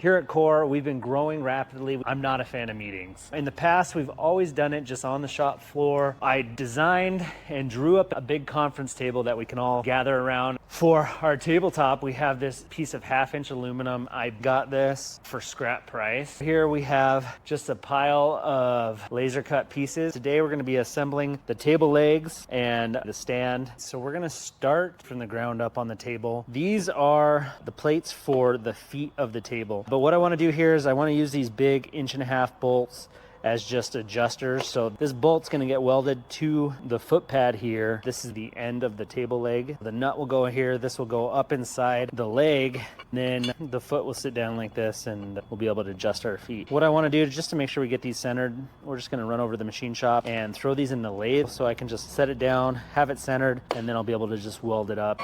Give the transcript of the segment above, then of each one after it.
Here at Core, we've been growing rapidly. I'm not a fan of meetings. In the past, we've always done it just on the shop floor. I designed and drew up a big conference table that we can all gather around. For our tabletop, we have this piece of 1/2-inch aluminum. I got this for scrap price. Here we have just a pile of laser cut pieces. Today, we're gonna be assembling the table legs and the stand. So we're gonna start from the ground up on the table. These are the plates for the feet of the table. But what I want to do here is I want to use these big 1.5-inch bolts as just adjusters. So this bolt's going to get welded to the foot pad here. This is the end of the table leg. The nut will go here. This will go up inside the leg. Then the foot will sit down like this and we'll be able to adjust our feet. What I want to do just to make sure we get these centered, we're just going to run over to the machine shop and throw these in the lathe so I can just set it down, have it centered, and then I'll be able to just weld it up.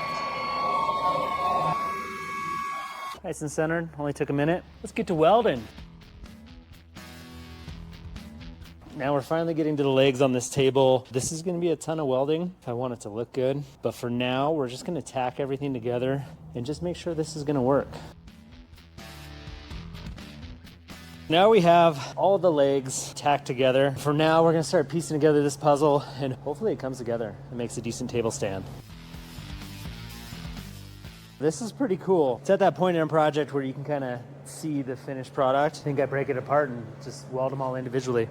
Nice and centered, only took a minute. Let's get to welding. Now we're finally getting to the legs on this table. This is gonna be a ton of welding if I want it to look good. But for now, we're just gonna tack everything together and just make sure this is gonna work. Now we have all the legs tacked together. For now, we're gonna start piecing together this puzzle and hopefully it comes together and makes a decent table stand. This is pretty cool. It's at that point in a project where you can kind of see the finished product. I think I break it apart and just weld them all individually.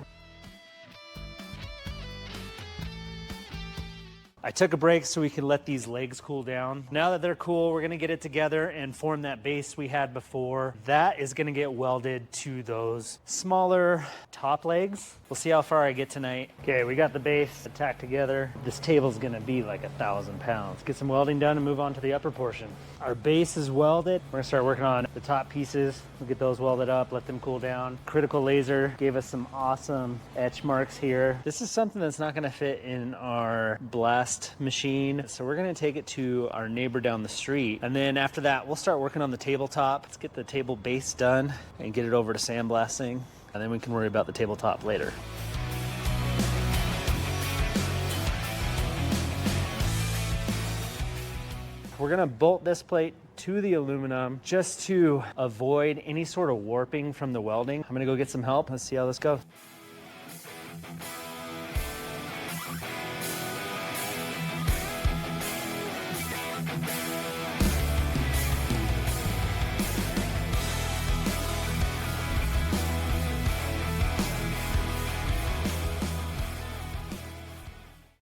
I took a break so we could let these legs cool down. Now that they're cool, we're gonna get it together and form that base we had before. That is gonna get welded to those smaller top legs. We'll see how far I get tonight. Okay, we got the base tacked together. This table's gonna be like 1,000 pounds. Get some welding done and move on to the upper portion. Our base is welded. We're gonna start working on the top pieces. We'll get those welded up, let them cool down. Critical laser gave us some awesome etch marks here. This is something that's not gonna fit in our blast machine, so we're gonna take it to our neighbor down the street, and then after that we'll start working on the tabletop. Let's get the table base done and get it over to sandblasting, and then we can worry about the tabletop later. We're gonna bolt this plate to the aluminum just to avoid any sort of warping from the welding. I'm gonna go get some help. Let's see how this goes.